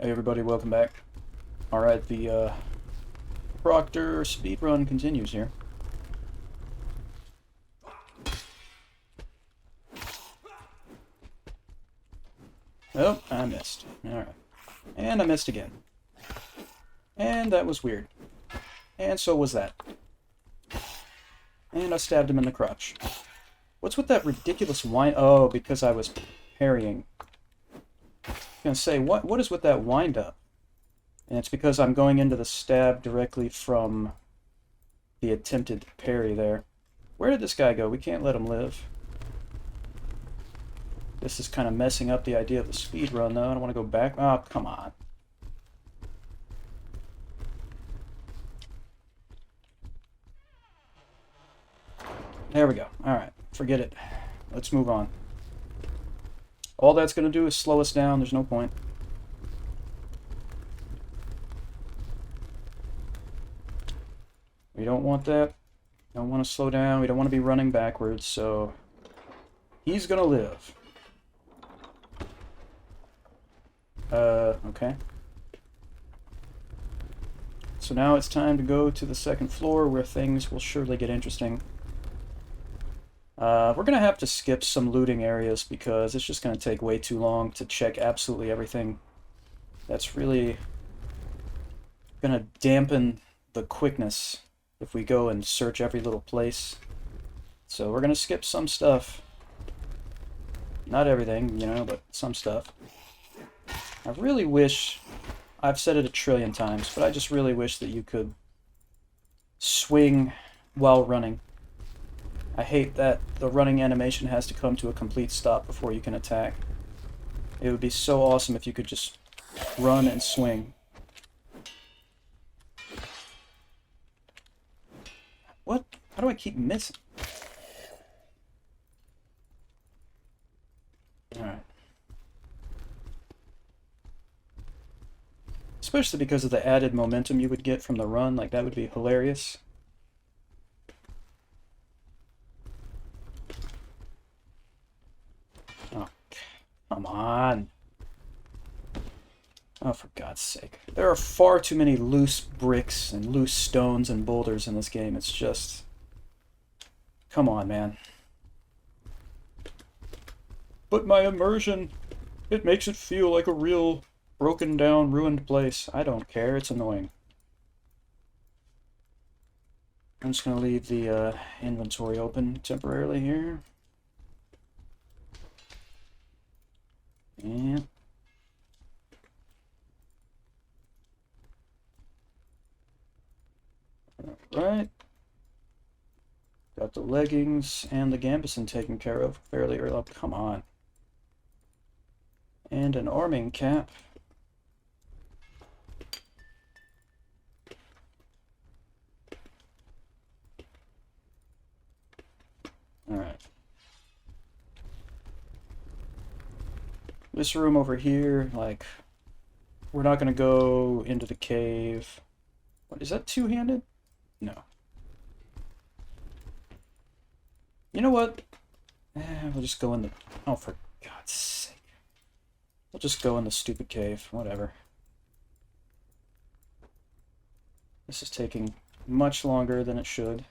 Hey everybody, welcome back. Alright, the Proctor speedrun continues here. Oh, I missed. Alright. And I missed again. And that was weird. And so was that. And I stabbed him in the crotch. What's with that ridiculous wind? Oh, because I was parrying. I was gonna say, what is with that wind up? And it's because I'm going into the stab directly from the attempted parry there. Where did this guy go? We can't let him live. This is kind of messing up the idea of the speed run, though. I don't want to go back. Oh, come on. There we go. Alright, forget it. Let's move on. All that's going to do is slow us down. There's no point. We don't want that. Don't want to slow down. We don't want to be running backwards, so he's going to live. Okay. So now it's time to go to the second floor where things will surely get interesting. We're going to have to skip some looting areas because it's just going to take way too long to check absolutely everything. That's really going to dampen the quickness if we go and search every little place. So we're going to skip some stuff. Not everything, you know, but some stuff. I really wish, I've said it a trillion times, but I just really wish that you could swing while running. I hate that the running animation has to come to a complete stop before you can attack. It would be so awesome if you could just run and swing. What? How do I keep missing? Alright. Especially because of the added momentum you would get from the run, like that would be hilarious. Oh, come on. Oh, for God's sake. There are far too many loose bricks and loose stones and boulders in this game. It's just... Come on, man. But my immersion, it makes it feel like a real broken down, ruined place. I don't care. It's annoying. I'm just going to leave the inventory open temporarily here. And... Alright. Got the leggings and the gambeson taken care of fairly early. Oh, come on. And an arming cap. Alright. This room over here, like, we're not going to go into the cave. What, is that two-handed? No. You know what? We'll just go in the... Oh, for God's sake. We'll just go in the stupid cave. Whatever. This is taking much longer than it should.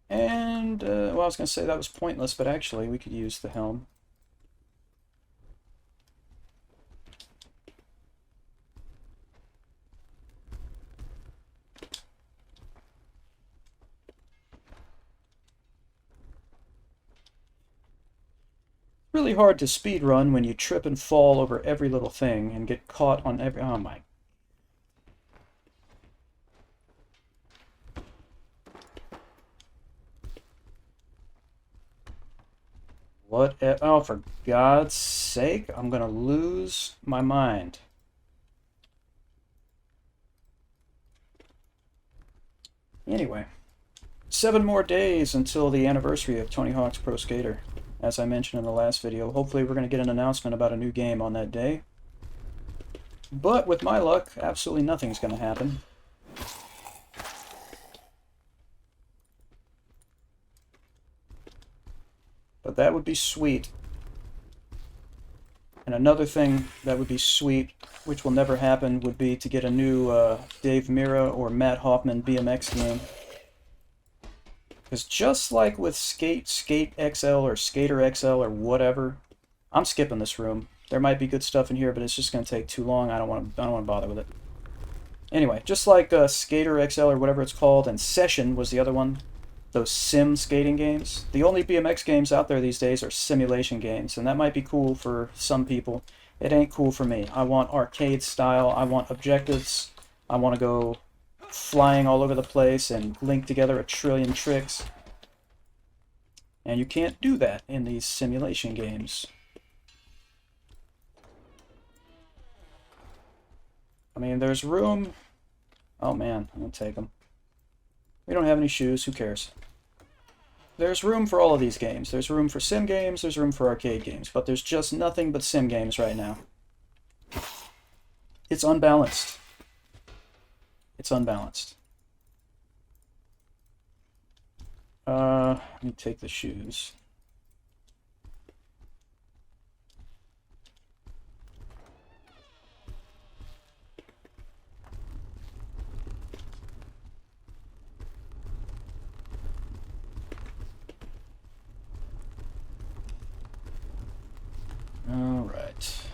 And, well, I was going to say that was pointless, but actually we could use the helm. Really hard to speedrun when you trip and fall over every little thing and get caught on every... Oh my... What? Oh, for God's sake, I'm gonna lose my mind. Anyway, 7 more days until the anniversary of Tony Hawk's Pro Skater. As I mentioned in the last video, hopefully we're going to get an announcement about a new game on that day. But with my luck, absolutely nothing's going to happen. But that would be sweet. And another thing that would be sweet, which will never happen, would be to get a new Dave Mirra or Matt Hoffman BMX game. Because just like with Skate XL or Skater XL or whatever, I'm skipping this room. There might be good stuff in here, but it's just going to take too long. I don't want to bother with it. Anyway, just like Skater XL or whatever it's called, and Session was the other one, those sim skating games. The only BMX games out there these days are simulation games, and that might be cool for some people. It ain't cool for me. I want arcade style. I want objectives. I want to go flying all over the place and link together a trillion tricks. And you can't do that in these simulation games. I mean, there's room. Oh man, I'm gonna take them. We don't have any shoes, who cares? There's room for all of these games. There's room for sim games, there's room for arcade games, but there's just nothing but sim games right now. It's unbalanced. It's unbalanced. Let me take the shoes. Alright.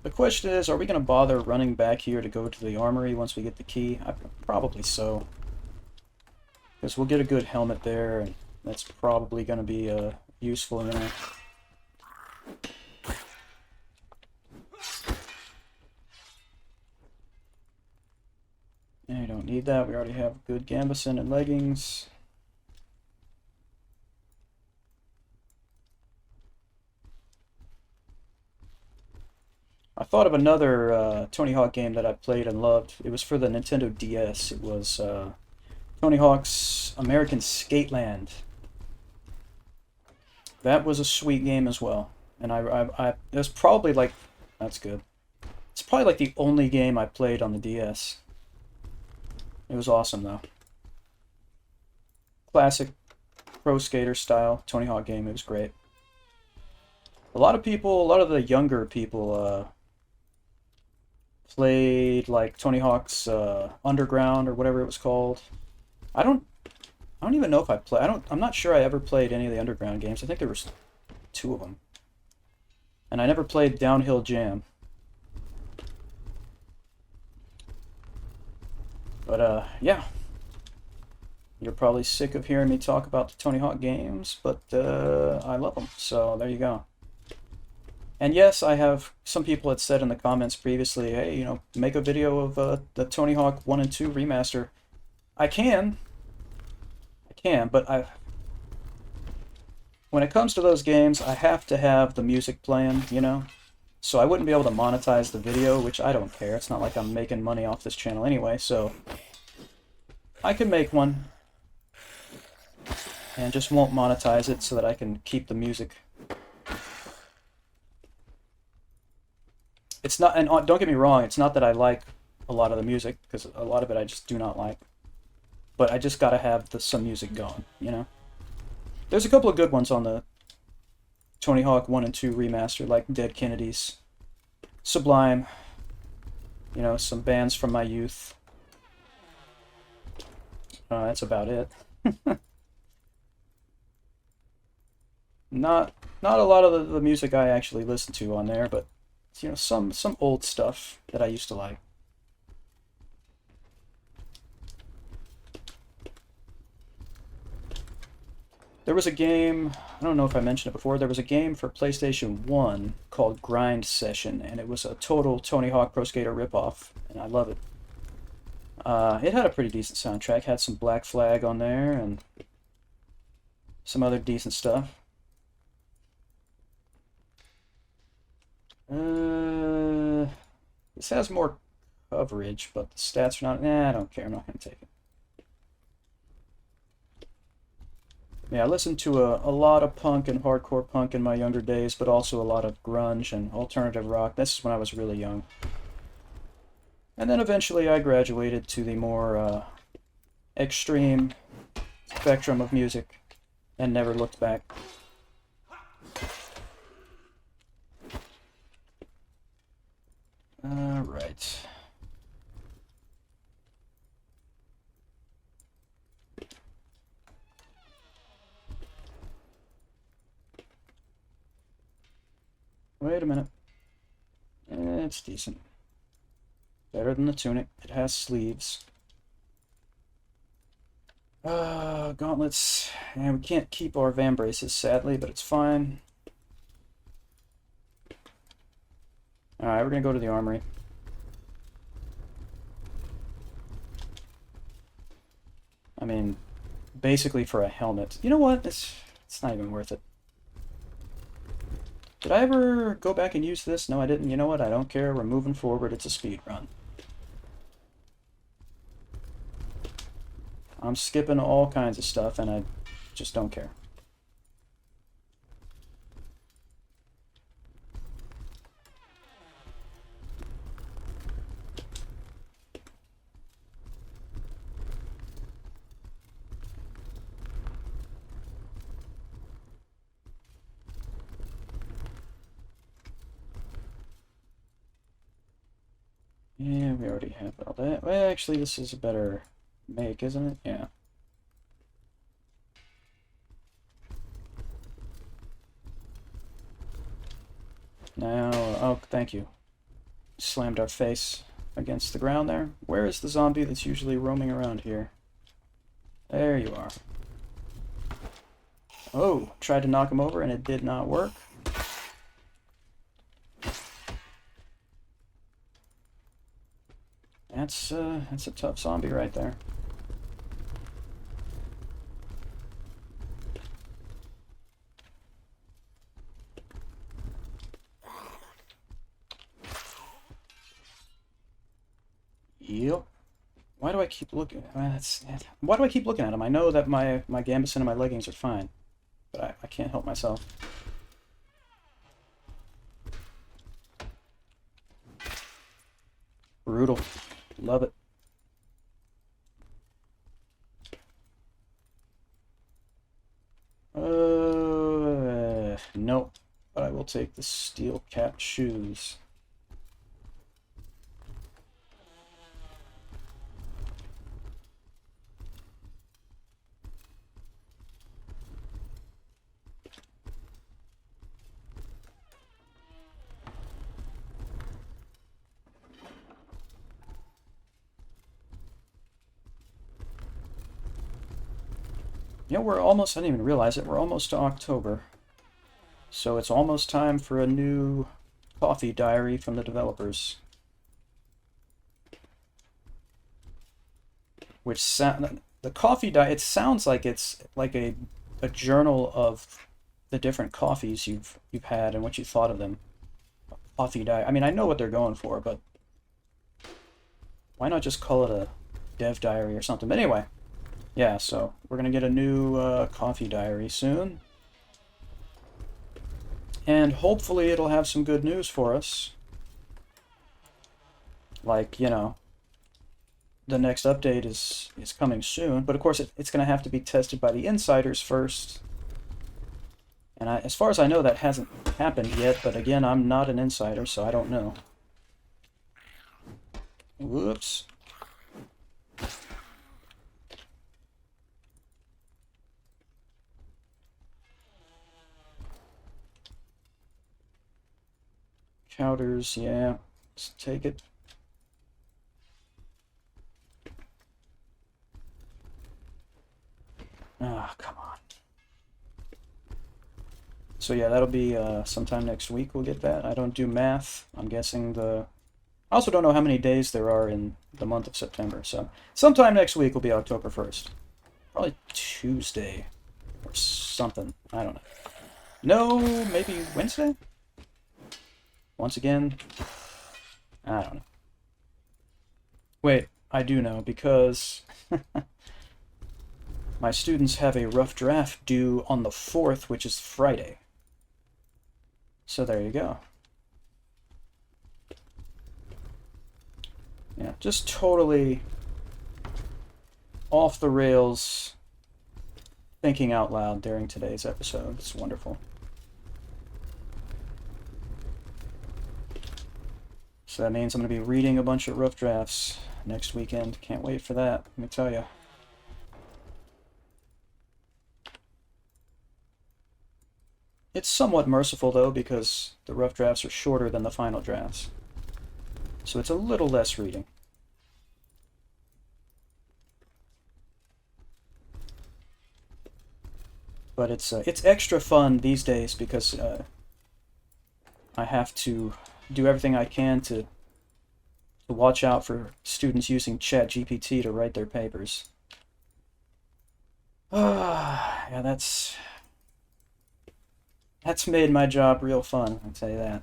The question is, are we going to bother running back here to go to the armory once we get the key? Probably so. Because we'll get a good helmet there, and that's probably going to be useful enough. Yeah, you don't need that. We already have good gambeson and leggings. I thought of another Tony Hawk game that I played and loved. It was for the Nintendo DS. It was Tony Hawk's American Skateland. That was a sweet game as well. And it was probably like, that's good. It's probably like the only game I played on the DS. It was awesome though. Classic pro skater style Tony Hawk game. It was great. A lot of the younger people played like Tony Hawk's Underground or whatever it was called. I don't even know if I play. I'm not sure I ever played any of the Underground games. I think there was 2 of them. And I never played Downhill Jam. But yeah. You're probably sick of hearing me talk about the Tony Hawk games, but I love them. So there you go. And yes, I have some people had said in the comments previously, hey, you know, make a video of the Tony Hawk 1 and 2 remaster. I can, but when it comes to those games, I have to have the music playing, you know? So I wouldn't be able to monetize the video, which I don't care. It's not like I'm making money off this channel anyway, so I can make one and just won't monetize it so that I can keep the music. It's not, and don't get me wrong, it's not that I like a lot of the music, because a lot of it I just do not like. But I just gotta have some music going, you know? There's a couple of good ones on the Tony Hawk 1 and 2 remaster, like Dead Kennedys, Sublime, you know, some bands from my youth. That's about it. Not a lot of the music I actually listen to on there, but you know, some old stuff that I used to like. There was a game, I don't know if I mentioned it before, there was a game for PlayStation 1 called Grind Session, and it was a total Tony Hawk Pro Skater ripoff, and I love it. It had a pretty decent soundtrack, had some Black Flag on there, and some other decent stuff. This has more coverage, but the stats are not. Nah, I don't care. I'm not going to take it. Yeah, I listened to a lot of punk and hardcore punk in my younger days, but also a lot of grunge and alternative rock. This is when I was really young. And then eventually I graduated to the more extreme spectrum of music and never looked back. Right. Wait a minute. It's decent. Better than the tunic. It has sleeves. Gauntlets. And we can't keep our van braces, sadly, but it's fine. Alright, we're gonna go to the armory. I mean, basically for a helmet. You know what? It's not even worth it. Did I ever go back and use this? No, I didn't. You know what? I don't care. We're moving forward. It's a speed run. I'm skipping all kinds of stuff, and I just don't care. Yeah, we already have all that. Well, actually, this is a better make, isn't it? Yeah. Now, oh, thank you. Slammed our face against the ground there. Where is the zombie that's usually roaming around here? There you are. Oh, tried to knock him over and it did not work. That's a tough zombie right there. Yep. Why do I keep looking? Why do I keep looking at him? I know that my gambeson and my leggings are fine, but I can't help myself. Brutal. Love it. Nope. But I will take the steel-capped shoes. You know, we're almost, I didn't even realize it, we're almost to October. So it's almost time for a new coffee diary from the developers. Which sound, the coffee diary, it sounds like it's like a journal of the different coffees you've had and what you thought of them. Coffee diary. I mean, I know what they're going for, but why not just call it a dev diary or something? But anyway. Yeah, so we're going to get a new coffee diary soon. And hopefully it'll have some good news for us. Like, you know, the next update is coming soon. But of course it's going to have to be tested by the insiders first. And as far as I know, that hasn't happened yet. But again, I'm not an insider, so I don't know. Whoops. Counters, yeah. Let's take it. Ah, come on. So yeah, that'll be sometime next week we'll get that. I don't do math. I'm guessing I also don't know how many days there are in the month of September, so sometime next week will be October 1st. Probably Tuesday or something. I don't know. No, maybe Wednesday? Once again, I don't know. Wait, I do know, because my students have a rough draft due on the 4th, which is Friday. So there you go. Yeah, just totally off the rails thinking out loud during today's episode. It's wonderful. So that means I'm going to be reading a bunch of rough drafts next weekend. Can't wait for that, let me tell you. It's somewhat merciful, though, because the rough drafts are shorter than the final drafts. So it's a little less reading. But it's extra fun these days because I have to do everything I can to watch out for students using ChatGPT to write their papers. Yeah, that's made my job real fun, I'll tell you that.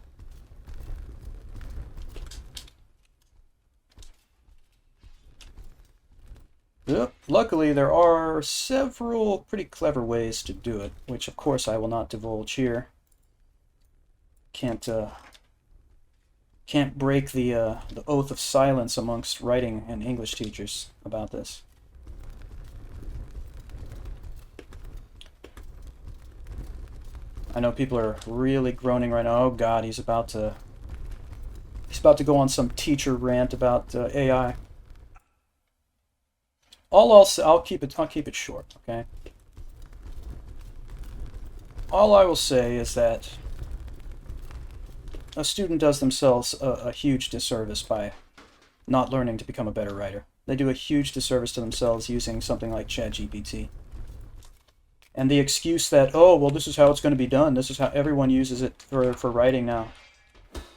Yep. Luckily, there are several pretty clever ways to do it, which of course I will not divulge here. Can't break the oath of silence amongst writing and English teachers about this. I know people are really groaning right now. Oh God, he's about to go on some teacher rant about AI. I'll keep it short, okay? All I will say is that a student does themselves a huge disservice by not learning to become a better writer. They do a huge disservice to themselves using something like ChatGPT. And the excuse that, oh, well, this is how it's going to be done, this is how everyone uses it for writing now,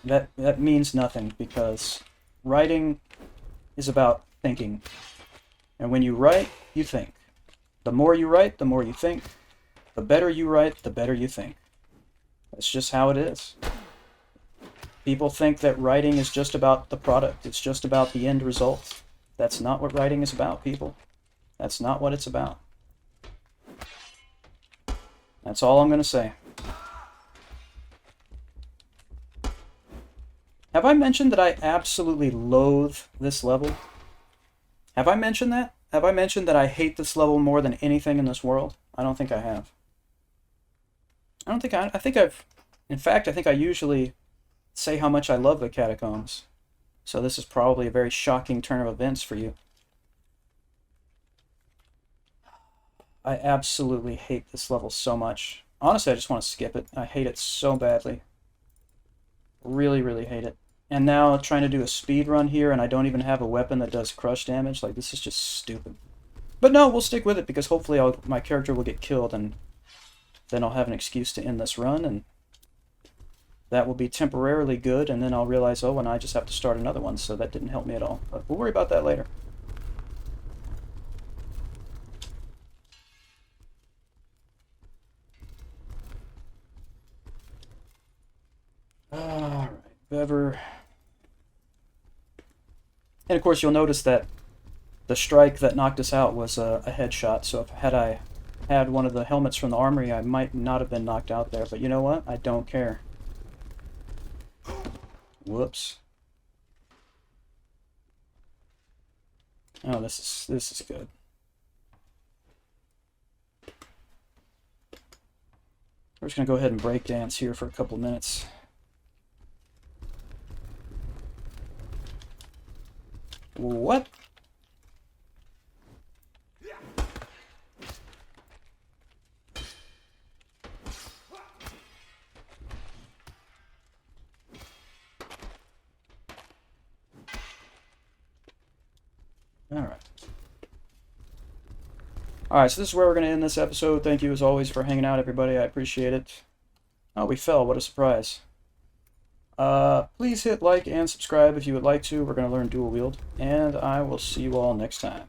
that means nothing, because writing is about thinking. And when you write, you think. The more you write, the more you think. The better you write, the better you think. That's just how it is. People think that writing is just about the product. It's just about the end result. That's not what writing is about, people. That's not what it's about. That's all I'm going to say. Have I mentioned that I absolutely loathe this level? Have I mentioned that? Have I mentioned that I hate this level more than anything in this world? I don't think I have. I think I've... In fact, I think I usually say how much I love the catacombs. So this is probably a very shocking turn of events for you. I absolutely hate this level so much. Honestly, I just want to skip it. I hate it so badly. Really, really hate it. And now trying to do a speed run here and I don't even have a weapon that does crush damage. Like, this is just stupid. But no, we'll stick with it because hopefully my character will get killed and then I'll have an excuse to end this run and that will be temporarily good, and then I'll realize, oh, and I just have to start another one, so that didn't help me at all. But we'll worry about that later. Alright, Bever. And of course, you'll notice that the strike that knocked us out was a headshot, so had I had one of the helmets from the armory, I might not have been knocked out there, but you know what? I don't care. Whoops. Oh, this is good. We're just gonna go ahead and break dance here for a couple minutes. What? Alright, so this is where we're going to end this episode. Thank you as always for hanging out, everybody. I appreciate it. Oh, we fell. What a surprise. Please hit like and subscribe if you would like to. We're going to learn dual wield. And I will see you all next time.